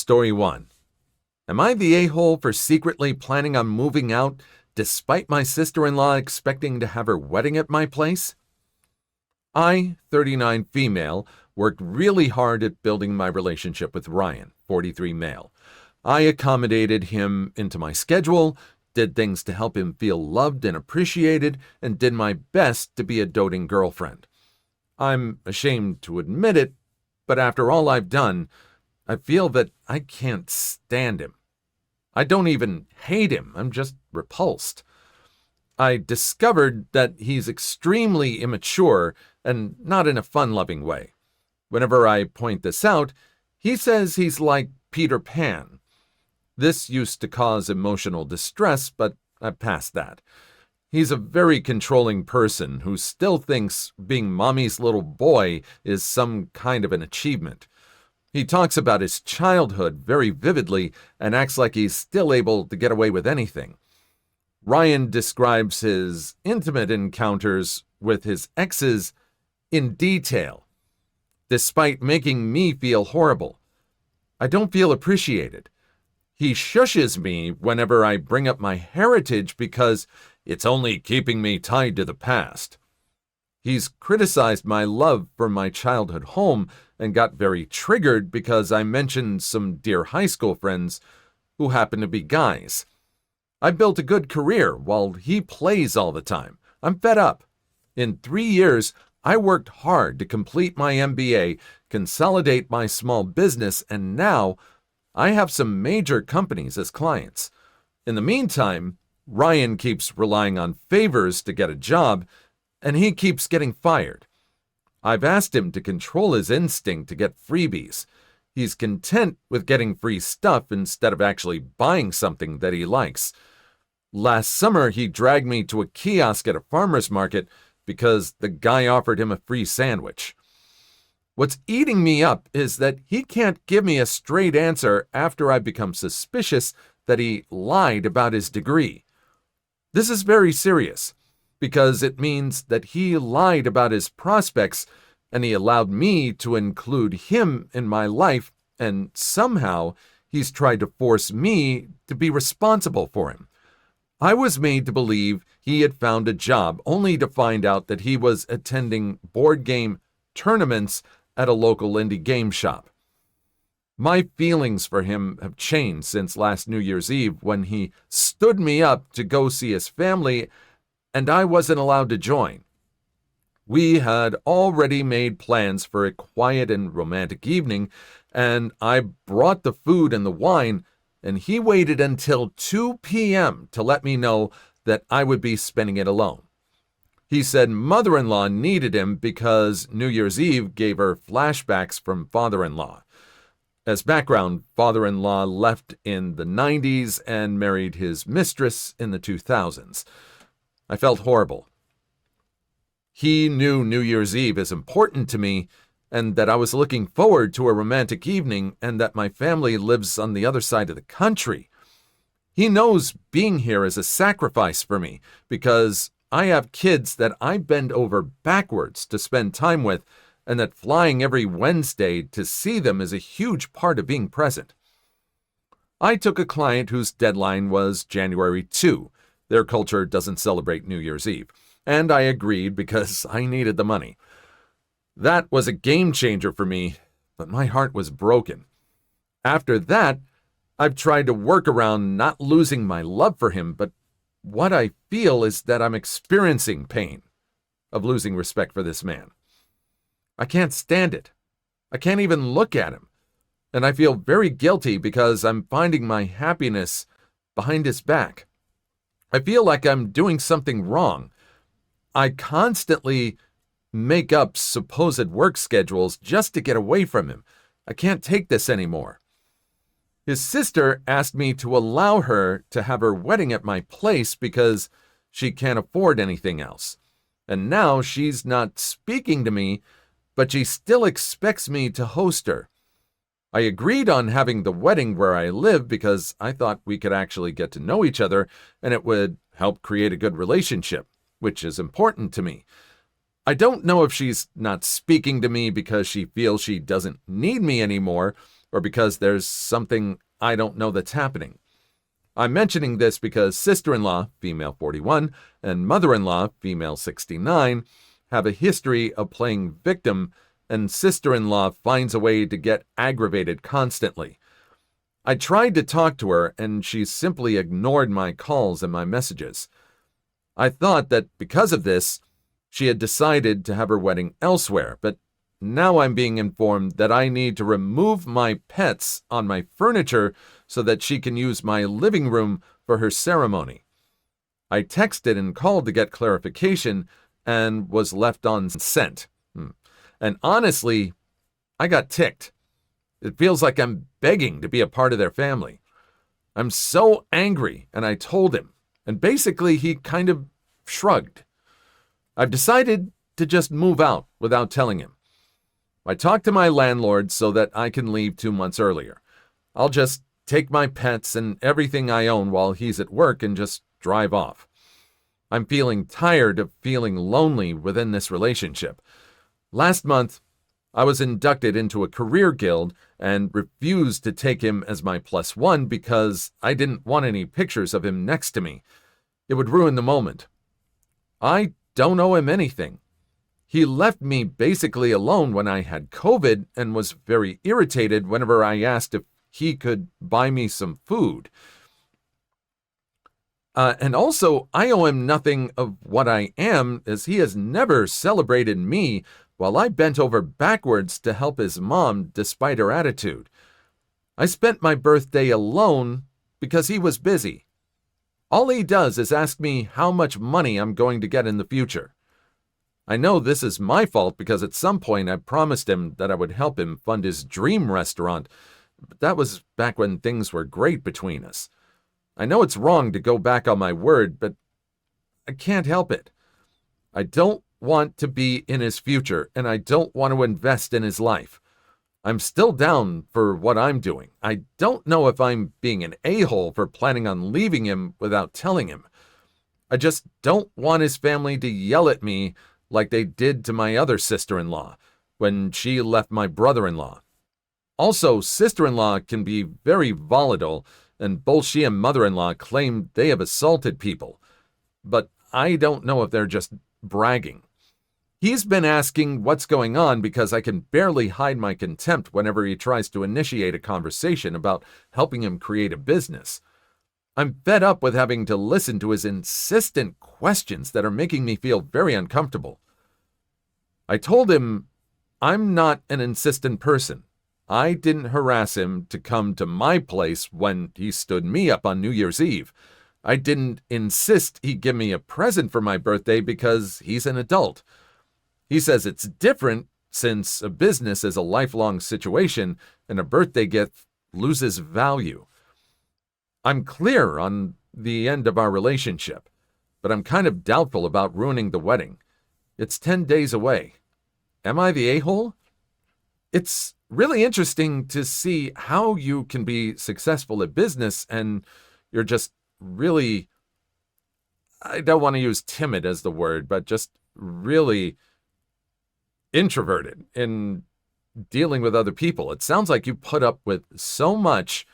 Story 1. Am I the a-hole for secretly planning on moving out despite my sister-in-law expecting to have her wedding at my place? I, 39 female, worked really hard at building my relationship with Ryan, 43 male. I accommodated him into my schedule, did things to help him feel loved and appreciated, and did my best to be a doting girlfriend. I'm ashamed to admit it, but after all I've done, I feel that I can't stand him. I don't even hate him, I'm just repulsed. I discovered that he's extremely immature and not in a fun-loving way. Whenever I point this out, he says he's like Peter Pan. This used to cause emotional distress, but I've passed that. He's a very controlling person who still thinks being mommy's little boy is some kind of an achievement. He talks about his childhood very vividly and acts like he's still able to get away with anything. Ryan describes his intimate encounters with his exes in detail, despite making me feel horrible. I don't feel appreciated. He shushes me whenever I bring up my heritage because it's only keeping me tied to the past. He's criticized my love for my childhood home and got very triggered because I mentioned some dear high school friends who happen to be guys. I built a good career while he plays all the time. I'm fed up. In 3 years, I worked hard to complete my MBA, consolidate my small business, and now I have some major companies as clients. In the meantime, Ryan keeps relying on favors to get a job, and he keeps getting fired. I've asked him to control his instinct to get freebies. He's content with getting free stuff instead of actually buying something that he likes. Last summer, he dragged me to a kiosk at a farmer's market because the guy offered him a free sandwich. What's eating me up is that he can't give me a straight answer after I become suspicious that he lied about his degree. This is very serious, because it means that he lied about his prospects and he allowed me to include him in my life, and somehow he's tried to force me to be responsible for him. I was made to believe he had found a job only to find out that he was attending board game tournaments at a local indie game shop. My feelings for him have changed since last New Year's Eve when he stood me up to go see his family and I wasn't allowed to join. We had already made plans for a quiet and romantic evening, and I brought the food and the wine, and he waited until 2 p.m. to let me know that I would be spending it alone. He said mother-in-law needed him because New Year's Eve gave her flashbacks from father-in-law. As background, father-in-law left in the 90s and married his mistress in the 2000s. I felt horrible. He knew New Year's Eve is important to me and that I was looking forward to a romantic evening and that my family lives on the other side of the country. He knows being here is a sacrifice for me because I have kids that I bend over backwards to spend time with, and that flying every Wednesday to see them is a huge part of being present. I took a client whose deadline was January 2. Their culture doesn't celebrate New Year's Eve, and I agreed because I needed the money. That was a game changer for me, but my heart was broken. After that, I've tried to work around not losing my love for him, but what I feel is that I'm experiencing pain of losing respect for this man. I can't stand it. I can't even look at him. And I feel very guilty because I'm finding my happiness behind his back. I feel like I'm doing something wrong. I constantly make up supposed work schedules just to get away from him. I can't take this anymore. His sister asked me to allow her to have her wedding at my place because she can't afford anything else. And now she's not speaking to me, but she still expects me to host her. I agreed on having the wedding where I live because I thought we could actually get to know each other and it would help create a good relationship, which is important to me. I don't know if she's not speaking to me because she feels she doesn't need me anymore, or because there's something I don't know that's happening. I'm mentioning this because sister-in-law, female 41, and mother-in-law, female 69, have a history of playing victim, and sister-in-law finds a way to get aggravated constantly. I tried to talk to her, and she simply ignored my calls and my messages. I thought that because of this, she had decided to have her wedding elsewhere, but now I'm being informed that I need to remove my pets on my furniture so that she can use my living room for her ceremony. I texted and called to get clarification and was left on scent. And honestly, I got ticked. It feels like I'm begging to be a part of their family. I'm so angry, and I told him, and basically he kind of shrugged. I've decided to just move out without telling him. I talked to my landlord so that I can leave 2 months earlier. I'll just take my pets and everything I own while he's at work and just drive off. I'm feeling tired of feeling lonely within this relationship. Last month, I was inducted into a career guild and refused to take him as my +1 because I didn't want any pictures of him next to me. It would ruin the moment. I don't owe him anything. He left me basically alone when I had COVID and was very irritated whenever I asked if he could buy me some food. And also, I owe him nothing of what I am, as he has never celebrated me while I bent over backwards to help his mom despite her attitude. I spent my birthday alone because he was busy. All he does is ask me how much money I'm going to get in the future. I know this is my fault because at some point I promised him that I would help him fund his dream restaurant, but that was back when things were great between us. I know it's wrong to go back on my word, but I can't help it. I don't want to be in his future, and I don't want to invest in his life. I'm still down for what I'm doing. I don't know if I'm being an a-hole for planning on leaving him without telling him. I just don't want his family to yell at me like they did to my other sister-in-law when she left my brother-in-law. Also, sister-in-law can be very volatile, and both she and mother-in-law claim they have assaulted people. But I don't know if they're just bragging. He's been asking what's going on because I can barely hide my contempt whenever he tries to initiate a conversation about helping him create a business. I'm fed up with having to listen to his insistent questions that are making me feel very uncomfortable. I told him I'm not an insistent person. I didn't harass him to come to my place when he stood me up on New Year's Eve. I didn't insist he give me a present for my birthday because he's an adult. He says it's different since a business is a lifelong situation and a birthday gift loses value. I'm clear on the end of our relationship, but I'm kind of doubtful about ruining the wedding. It's 10 days away. Am I the a-hole? It's really interesting to see how you can be successful at business and you're just really, I don't want to use timid as the word, but just really introverted in dealing with other people. It sounds like you put up with so much.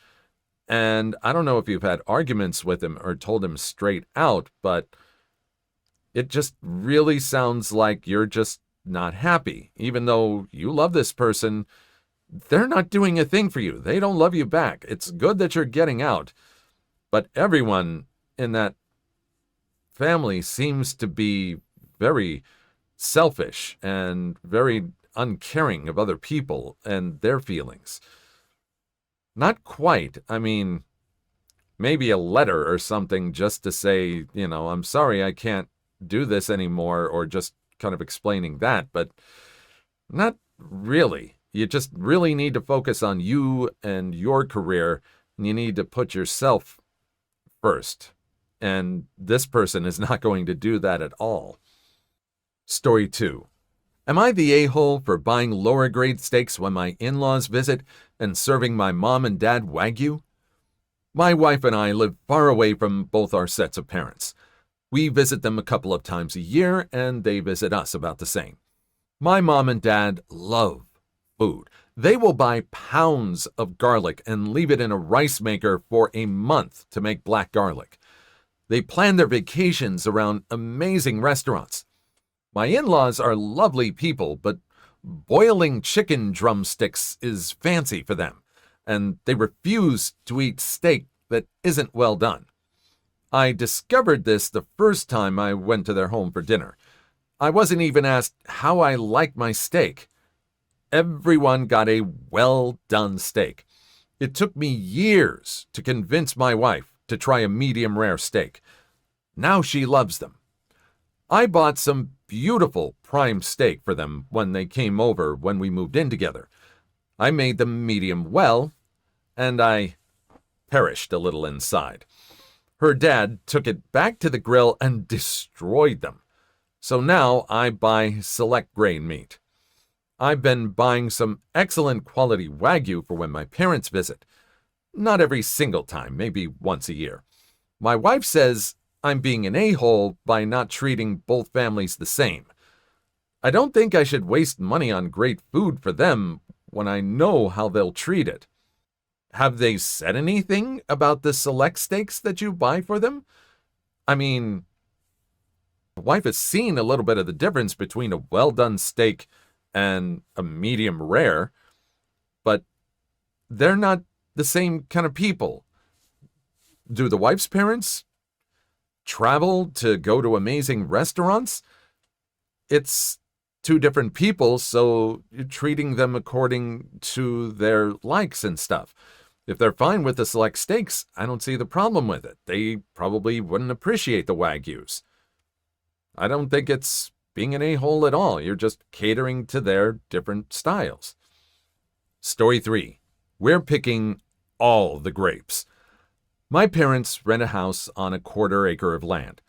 And I don't know if you've had arguments with him or told him straight out, but it just really sounds like you're just not happy. Even though you love this person, they're not doing a thing for you. They don't love you back. It's good that you're getting out. But everyone in that family seems to be very selfish and very uncaring of other people and their feelings. Not quite. I mean, maybe a letter or something just to say, I'm sorry I can't do this anymore, or just kind of explaining that, but not really. You just really need to focus on you and your career, and you need to put yourself first. And this person is not going to do that at all. Story 2. Am I the a-hole for buying lower grade steaks when my in-laws visit and serving my mom and dad Wagyu? My wife and I live far away from both our sets of parents. We visit them a couple of times a year, and they visit us about the same. My mom and dad love food. They will buy pounds of garlic and leave it in a rice maker for a month to make black garlic. They plan their vacations around amazing restaurants. My in-laws are lovely people, but boiling chicken drumsticks is fancy for them, and they refuse to eat steak that isn't well done. I discovered this the first time I went to their home for dinner. I wasn't even asked how I like my steak. Everyone got a well-done steak. It took me years to convince my wife to try a medium rare steak. Now she loves them. I bought some beautiful prime steak for them when they came over when we moved in together. I made them medium well, and I perished a little inside. Her dad took it back to the grill and destroyed them. So now I buy select grain meat. I've been buying some excellent quality Wagyu for when my parents visit. Not every single time, maybe once a year. My wife says I'm being an a-hole by not treating both families the same. I don't think I should waste money on great food for them when I know how they'll treat it. Have they said anything about the select steaks that you buy for them? I mean, my wife has seen a little bit of the difference between a well-done steak and a medium rare, but they're not the same kind of people. Do the wife's parents travel to go to amazing restaurants? It's two different people, so you're treating them according to their likes and stuff. If they're fine with the select steaks, I don't see the problem with it. They probably wouldn't appreciate the Wagyus. I don't think it's being an a-hole at all. You're just catering to their different styles. Story 3. We're picking all the grapes. My parents rent a house on a 1/4 acre of land.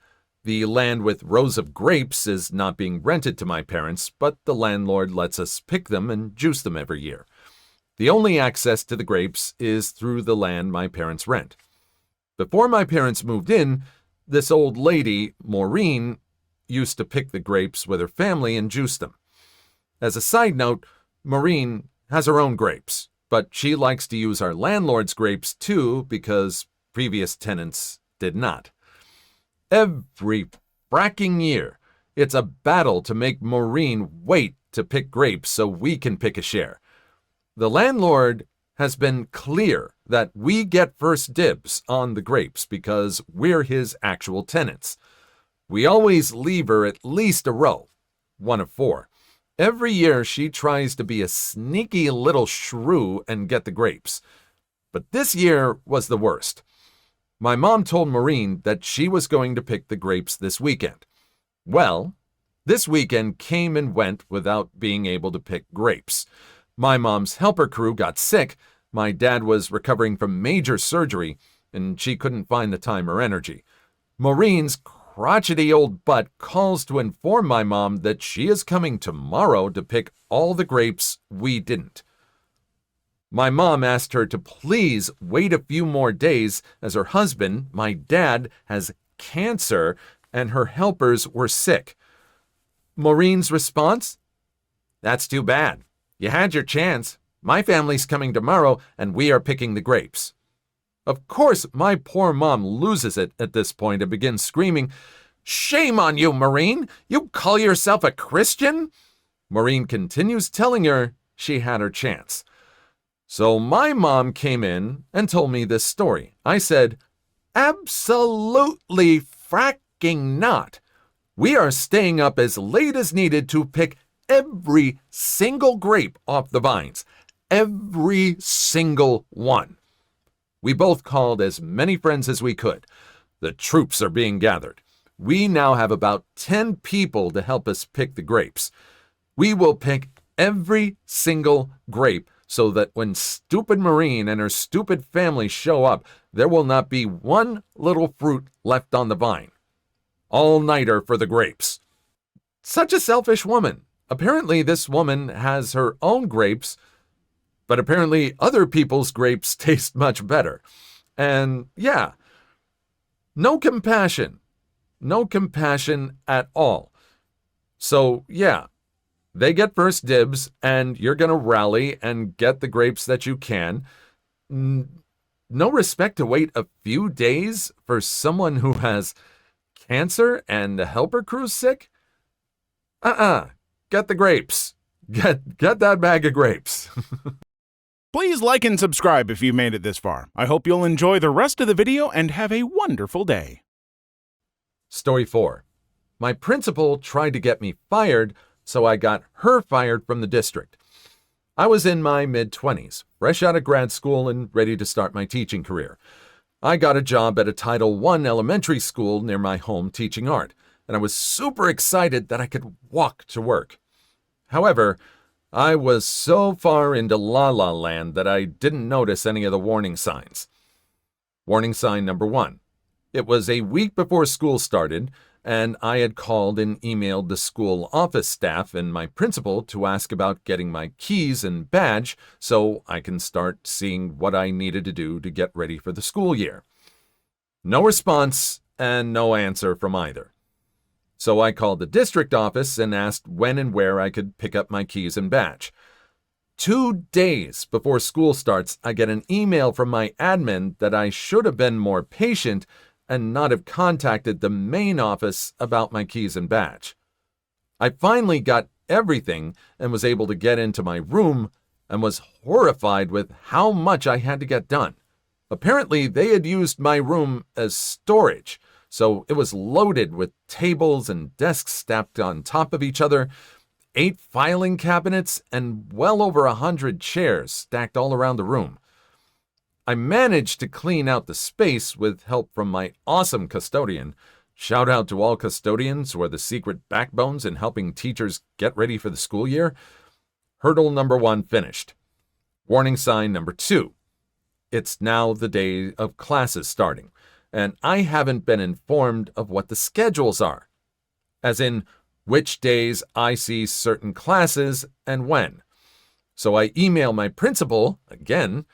The land with rows of grapes is not being rented to my parents, but the landlord lets us pick them and juice them every year. The only access to the grapes is through the land my parents rent. Before my parents moved in, this old lady, Maureen, used to pick the grapes with her family and juice them. As a side note, Maureen has her own grapes, but she likes to use our landlord's grapes too because previous tenants did not. Every fracking year, it's a battle to make Maureen wait to pick grapes so we can pick a share. The landlord has been clear that we get first dibs on the grapes because we're his actual tenants. We always leave her at least a row, 1 of 4. Every year she tries to be a sneaky little shrew and get the grapes. But this year was the worst. My mom told Maureen that she was going to pick the grapes this weekend. Well, this weekend came and went without being able to pick grapes. My mom's helper crew got sick, my dad was recovering from major surgery, and she couldn't find the time or energy. Maureen's crotchety old butt calls to inform my mom that she is coming tomorrow to pick all the grapes we didn't. My mom asked her to please wait a few more days as her husband, my dad, has cancer and her helpers were sick. Maureen's response? That's too bad. You had your chance. My family's coming tomorrow and we are picking the grapes. Of course, my poor mom loses it at this point and begins screaming, "Shame on you, Maureen! You call yourself a Christian?" Maureen continues telling her she had her chance. So my mom came in and told me this story. I said, "Absolutely fracking not. We are staying up as late as needed to pick every single grape off the vines. Every single one." We both called as many friends as we could. The troops are being gathered. We now have about 10 people to help us pick the grapes. We will pick every single grape so that when stupid Maureen and her stupid family show up, there will not be one little fruit left on the vine. All-nighter for the grapes. Such a selfish woman. Apparently this woman has her own grapes, but apparently other people's grapes taste much better. And yeah, no compassion. No compassion at all. So yeah, They get first dibs, and you're going to rally and get the grapes that you can. No respect to wait a few days for someone who has cancer and the helper crew's sick? Get the grapes. Get that bag of grapes. Please like and subscribe if you made it this far. I hope you'll enjoy the rest of the video and have a wonderful day. Story 4. My principal tried to get me fired, so I got her fired from the district. I was in my mid-20s, fresh out of grad school and ready to start my teaching career. I got a job at a Title I elementary school near my home teaching art, and I was super excited that I could walk to work. However, I was so far into La La Land that I didn't notice any of the warning signs. Warning sign number 1. It was a week before school started, and I had called and emailed the school office staff and my principal to ask about getting my keys and badge so I can start seeing what I needed to do to get ready for the school year. No response and no answer from either. So I called the district office and asked when and where I could pick up my keys and badge. 2 days before school starts, I get an email from my admin that I should have been more patient and not have contacted the main office about my keys and badge. I finally got everything and was able to get into my room and was horrified with how much I had to get done. Apparently, they had used my room as storage, so it was loaded with tables and desks stacked on top of each other, 8 filing cabinets, and well over 100 chairs stacked all around the room. I managed to clean out the space with help from my awesome custodian. Shout out to all custodians who are the secret backbones in helping teachers get ready for the school year. Hurdle number 1 finished. Warning sign number 2. It's now the day of classes starting, and I haven't been informed of what the schedules are. As in, which days I see certain classes and when. So I email my principal, again,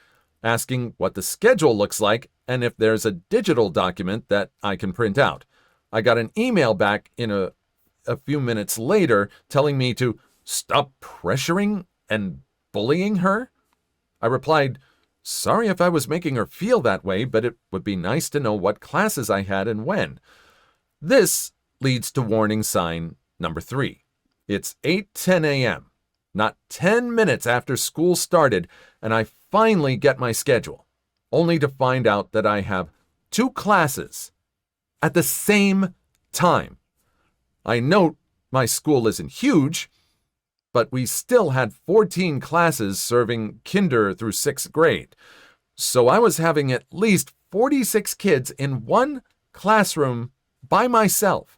asking what the schedule looks like and if there's a digital document that I can print out. I got an email back in a few minutes later telling me to stop pressuring and bullying her. I replied, sorry if I was making her feel that way, but it would be nice to know what classes I had and when. This leads to warning sign number 3. It's 8:10 a.m., not 10 minutes after school started, and I finally get my schedule, only to find out that I have 2 classes at the same time. I note my school isn't huge, but we still had 14 classes serving kinder through 6th grade, so I was having at least 46 kids in one classroom by myself.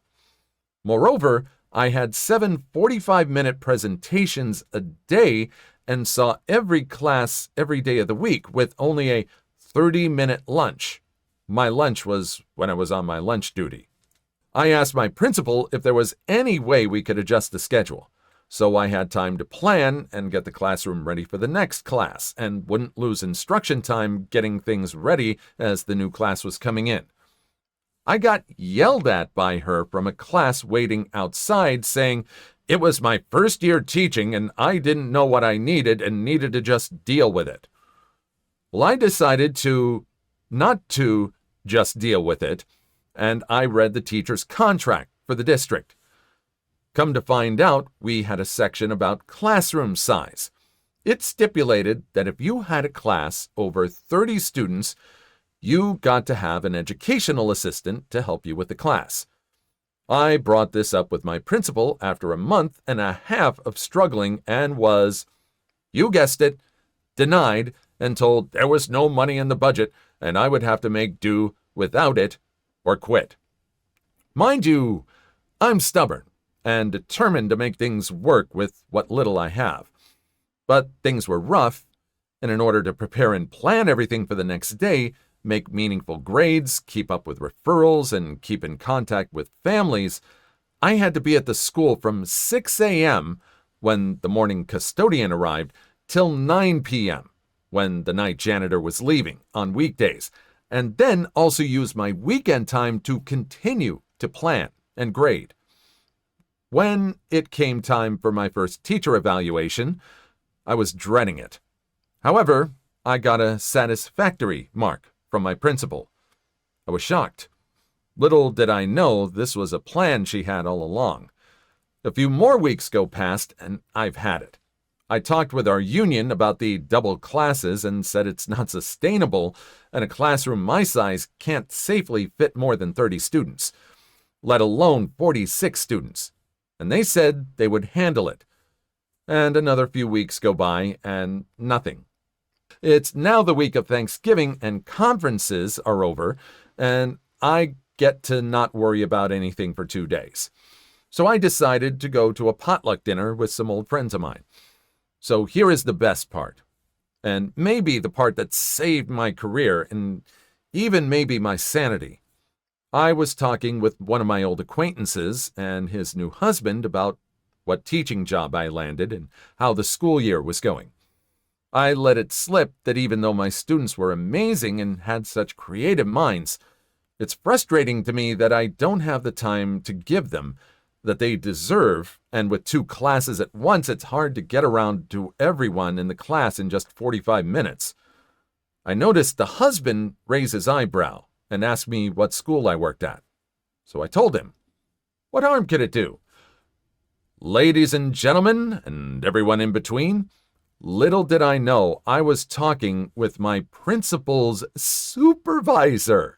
Moreover, I had 7 45-minute presentations a day and saw every class every day of the week with only a 30-minute lunch. My lunch was when I was on my lunch duty. I asked my principal if there was any way we could adjust the schedule, so I had time to plan and get the classroom ready for the next class and wouldn't lose instruction time getting things ready as the new class was coming in. I got yelled at by her from a class waiting outside saying it was my first year teaching and I didn't know what I needed and needed to just deal with it. Well, I decided not to just deal with it, and I read the teacher's contract for the district. Come to find out, we had a section about classroom size. It stipulated that if you had a class over 30 students, you got to have an educational assistant to help you with the class. I brought this up with my principal after a month and a half of struggling and was, you guessed it, denied and told there was no money in the budget and I would have to make do without it or quit. Mind you, I'm stubborn and determined to make things work with what little I have. But things were rough, and in order to prepare and plan everything for the next day, make meaningful grades, keep up with referrals, and keep in contact with families, I had to be at the school from 6 a.m., when the morning custodian arrived, till 9 p.m., when the night janitor was leaving on weekdays, and then also use my weekend time to continue to plan and grade. When it came time for my first teacher evaluation, I was dreading it. However, I got a satisfactory mark from my principal. I was shocked. Little did I know this was a plan she had all along. A few more weeks go past, and I've had it. I talked with our union about the double classes and said it's not sustainable, and a classroom my size can't safely fit more than 30 students, let alone 46 students. And they said they would handle it. And another few weeks go by, and nothing. It's now the week of Thanksgiving, and conferences are over, and I get to not worry about anything for 2 days. So I decided to go to a potluck dinner with some old friends of mine. So here is the best part, and maybe the part that saved my career and even maybe my sanity. I was talking with one of my old acquaintances and his new husband about what teaching job I landed and how the school year was going. I let it slip that even though my students were amazing and had such creative minds, it's frustrating to me that I don't have the time to give them that they deserve, and with 2 classes at once, it's hard to get around to everyone in the class in just 45 minutes. I noticed the husband raise his eyebrow and ask me what school I worked at. So I told him. What harm could it do? Ladies and gentlemen, and everyone in between, little did I know I was talking with my principal's supervisor.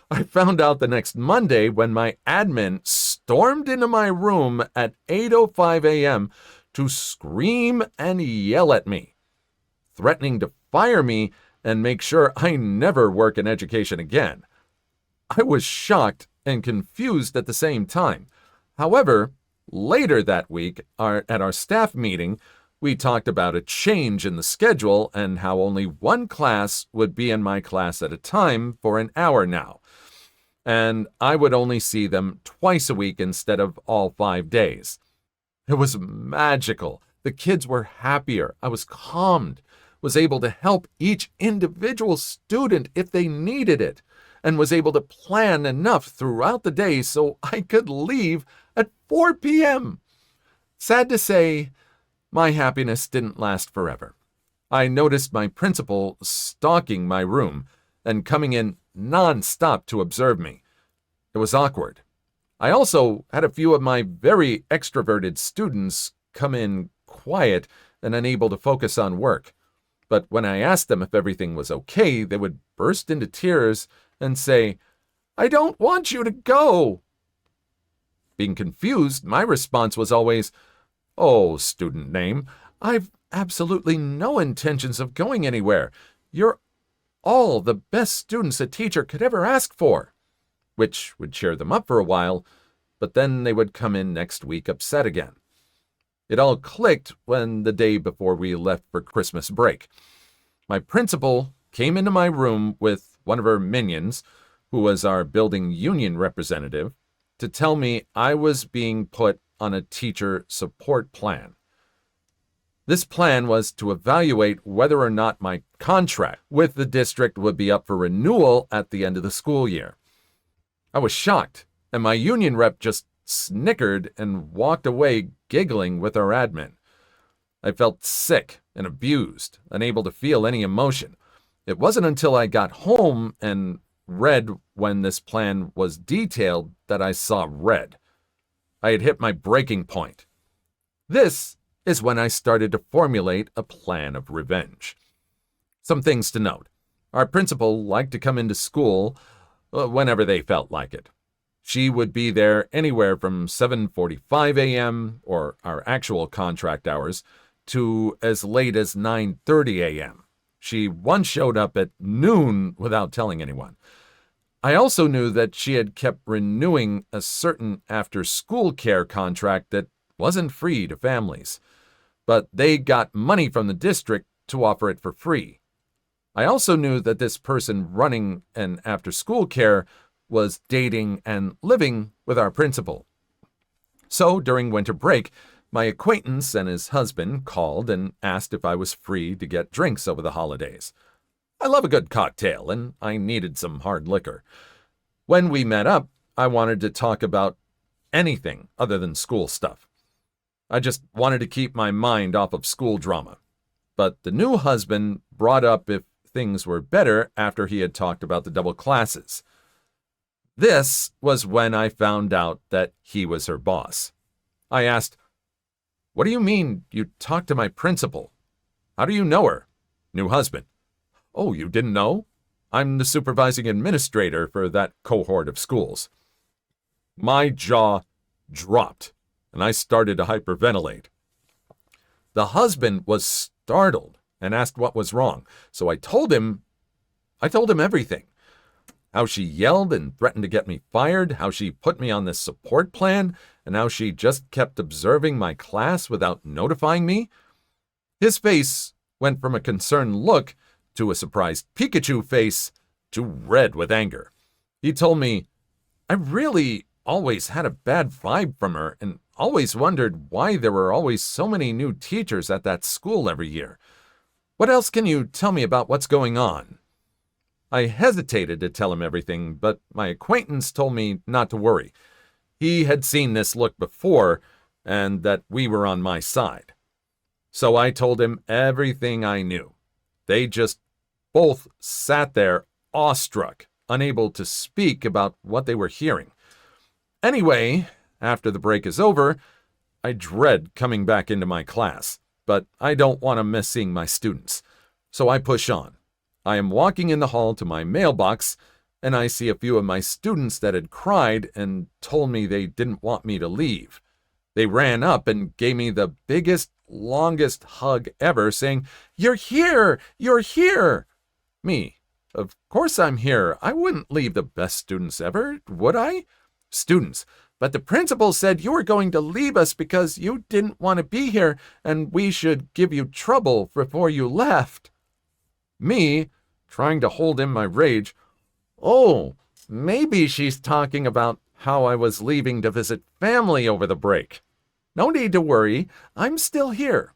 I found out the next Monday when my admin stormed into my room at 8:05 a.m. to scream and yell at me, threatening to fire me and make sure I never work in education again. I was shocked and confused at the same time. However, later that week, at our staff meeting, we talked about a change in the schedule and how only one class would be in my class at a time for an hour now. And I would only see them twice a week instead of all 5 days. It was magical. The kids were happier. I was calmed, was able to help each individual student if they needed it, and was able to plan enough throughout the day so I could leave at 4 p.m. Sad to say, my happiness didn't last forever. I noticed my principal stalking my room and coming in non-stop to observe me. It was awkward. I also had a few of my very extroverted students come in quiet and unable to focus on work. But when I asked them if everything was okay, they would burst into tears and say, "I don't want you to go." Being confused, my response was always, "Oh, student name, I've absolutely no intentions of going anywhere. You're all the best students a teacher could ever ask for," which would cheer them up for a while, but then they would come in next week upset again. It all clicked when the day before we left for Christmas break. My principal came into my room with one of her minions, who was our building union representative, to tell me I was being put on a teacher support plan. This plan was to evaluate whether or not my contract with the district would be up for renewal at the end of the school year. I was shocked, and my union rep just snickered and walked away giggling with our admin. I felt sick and abused, unable to feel any emotion. It wasn't until I got home and read when this plan was detailed that I saw red. I had hit my breaking point. This is when I started to formulate a plan of revenge. Some things to note. Our principal liked to come into school whenever they felt like it. She would be there anywhere from 7:45 a.m., or our actual contract hours, to as late as 9:30 a.m. She once showed up at noon without telling anyone. I also knew that she had kept renewing a certain after-school care contract that wasn't free to families, but they got money from the district to offer it for free. I also knew that this person running an after-school care was dating and living with our principal. So during winter break, my acquaintance and his husband called and asked if I was free to get drinks over the holidays. I love a good cocktail, and I needed some hard liquor. When we met up, I wanted to talk about anything other than school stuff. I just wanted to keep my mind off of school drama. But the new husband brought up if things were better after he had talked about the double classes. This was when I found out that he was her boss. I asked, "What do you mean you talked to my principal? How do you know her?" New husband, "Oh, you didn't know? I'm the supervising administrator for that cohort of schools." My jaw dropped, and I started to hyperventilate. The husband was startled and asked what was wrong, so I told him everything. How she yelled and threatened to get me fired, how she put me on this support plan, and how she just kept observing my class without notifying me. His face went from a concerned look to a surprised Pikachu face to red with anger. He told me, "I really always had a bad vibe from her and always wondered why there were always so many new teachers at that school every year. What else can you tell me about what's going on?" I hesitated to tell him everything, but my acquaintance told me not to worry. He had seen this look before, and that we were on my side. So I told him everything I knew. They just both sat there, awestruck, unable to speak about what they were hearing. Anyway, after the break is over, I dread coming back into my class, but I don't want to miss seeing my students. So I push on. I am walking in the hall to my mailbox, and I see a few of my students that had cried and told me they didn't want me to leave. They ran up and gave me the biggest, longest hug ever, saying, "You're here! You're here!" Me, "Of course I'm here. I wouldn't leave the best students ever, would I?" Students, "But the principal said you were going to leave us because you didn't want to be here and we should give you trouble before you left." Me, trying to hold in my rage, "Oh, maybe she's talking about how I was leaving to visit family over the break. No need to worry, I'm still here."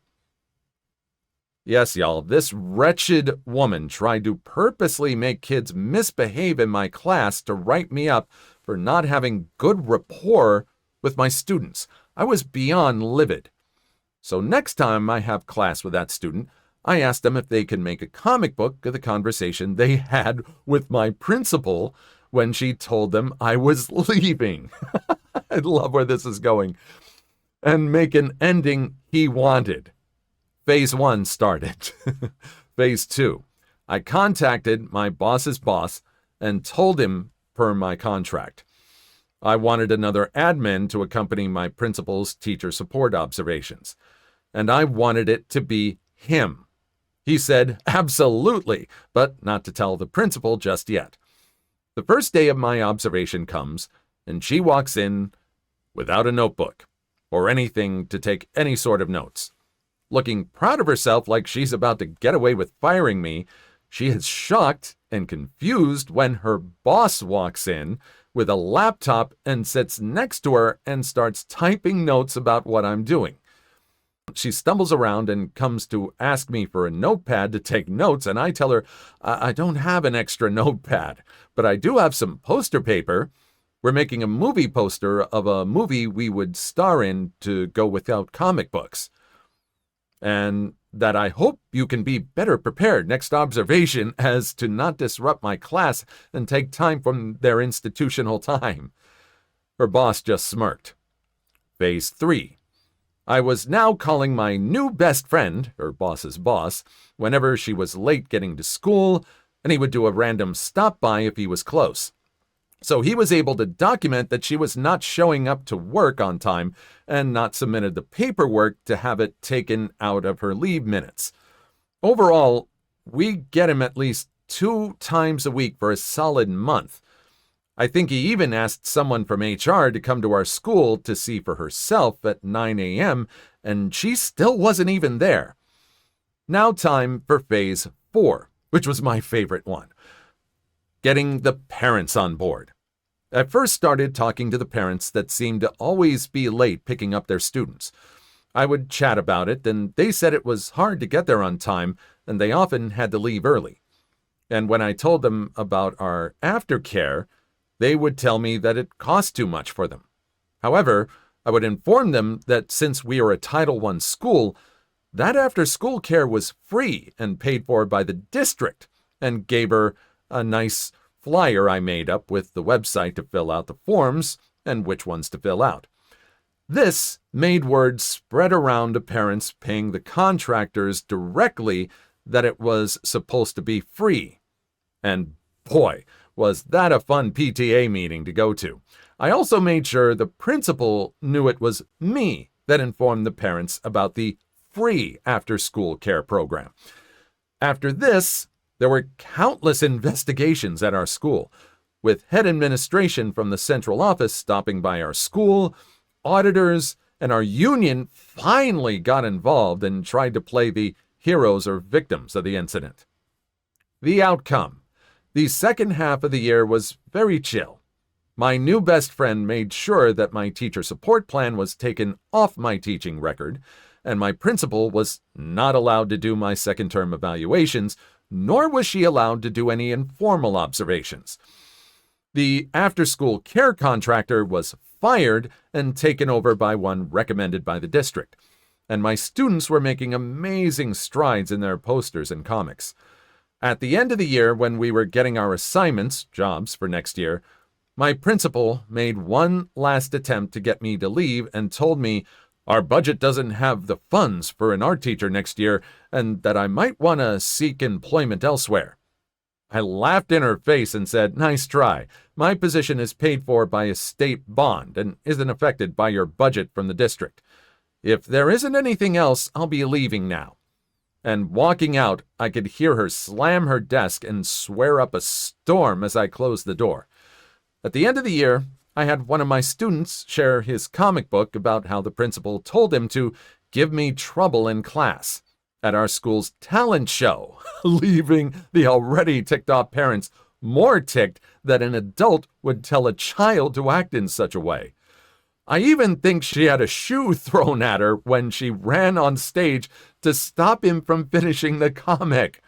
Yes, y'all, this wretched woman tried to purposely make kids misbehave in my class to write me up for not having good rapport with my students. I was beyond livid. So next time I have class with that student, I asked them if they could make a comic book of the conversation they had with my principal when she told them I was leaving. I love where this is going. And make an ending he wanted. Phase 1 started. Phase 2. I contacted my boss's boss and told him per my contract. I wanted another admin to accompany my principal's teacher support observations. And I wanted it to be him. He said, "Absolutely," but not to tell the principal just yet. The first day of my observation comes, and she walks in without a notebook or anything to take any sort of notes. Looking proud of herself like she's about to get away with firing me, she is shocked and confused when her boss walks in with a laptop and sits next to her and starts typing notes about what I'm doing. She stumbles around and comes to ask me for a notepad to take notes, and I tell her I don't have an extra notepad, but I do have some poster paper. We're making a movie poster of a movie we would star in to go without comic books. And that I hope you can be better prepared next observation as to not disrupt my class and take time from their institutional time. Her boss just smirked. Phase 3. I was now calling my new best friend, her boss's boss, whenever she was late getting to school, and he would do a random stop by if he was close. So he was able to document that she was not showing up to work on time and not submitted the paperwork to have it taken out of her leave minutes. Overall, we get him at least 2 times a week for a solid month. I think he even asked someone from HR to come to our school to see for herself at 9 a.m., and she still wasn't even there. Now time for phase 4, which was my favorite one. Getting the parents on board. I first started talking to the parents that seemed to always be late picking up their students. I would chat about it, and they said it was hard to get there on time, and they often had to leave early. And when I told them about our aftercare, they would tell me that it cost too much for them. However, I would inform them that since we are a Title I school, that after-school care was free and paid for by the district, and gave her a nice flyer I made up with the website to fill out the forms and which ones to fill out. This made word spread around to parents paying the contractors directly that it was supposed to be free. And boy, was that a fun PTA meeting to go to. I also made sure the principal knew it was me that informed the parents about the free after-school care program. After this, there were countless investigations at our school, with head administration from the central office stopping by our school, auditors, and our union finally got involved and tried to play the heroes or victims of the incident. The outcome. The second half of the year was very chill. My new best friend made sure that my teacher support plan was taken off my teaching record, and my principal was not allowed to do my second term evaluations, nor was she allowed to do any informal observations. The after-school care contractor was fired and taken over by one recommended by the district, and my students were making amazing strides in their posters and comics. At the end of the year, when we were getting our assignments, jobs for next year, my principal made one last attempt to get me to leave and told me our budget doesn't have the funds for an art teacher next year and that I might want to seek employment elsewhere. I laughed in her face and said, "Nice try. My position is paid for by a state bond and isn't affected by your budget from the district. If there isn't anything else, I'll be leaving now." And walking out, I could hear her slam her desk and swear up a storm as I closed the door. At the end of the year, I had one of my students share his comic book about how the principal told him to give me trouble in class at our school's talent show, leaving the already ticked-off parents more ticked that an adult would tell a child to act in such a way. I even think she had a shoe thrown at her when she ran on stage to stop him from finishing the comic.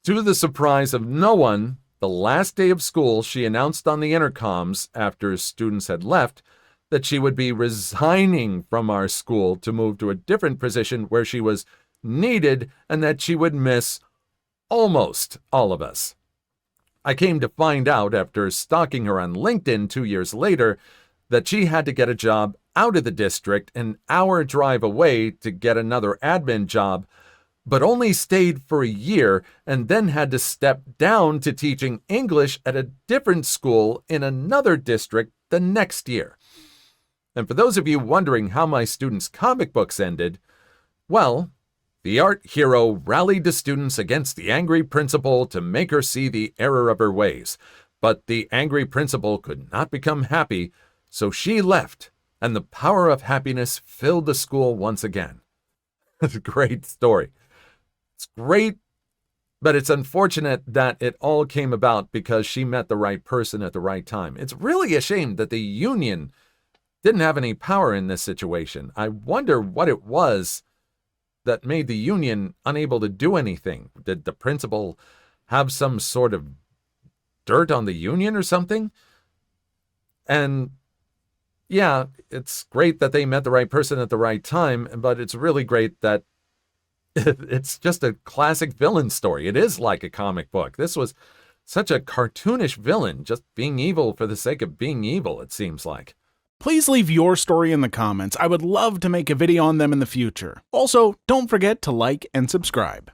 To the surprise of no one, the last day of school, she announced on the intercoms after students had left that she would be resigning from our school to move to a different position where she was needed and that she would miss almost all of us. I came to find out after stalking her on LinkedIn 2 years later that she had to get a job out of the district an hour drive away to get another admin job, but only stayed for a year and then had to step down to teaching English at a different school in another district the next year. And for those of you wondering how my students' comic books ended, well, the art hero rallied the students against the angry principal to make her see the error of her ways, but the angry principal could not become happy, so she left, and the power of happiness filled the school once again. It's a great story. It's great, but it's unfortunate that it all came about because she met the right person at the right time. It's really a shame that the union didn't have any power in this situation. I wonder what it was that made the union unable to do anything. Did the principal have some sort of dirt on the union or something? And yeah, it's great that they met the right person at the right time, but it's really great that it's just a classic villain story. It is like a comic book. This was such a cartoonish villain, just being evil for the sake of being evil, it seems like. Please leave your story in the comments. I would love to make a video on them in the future. Also, don't forget to like and subscribe.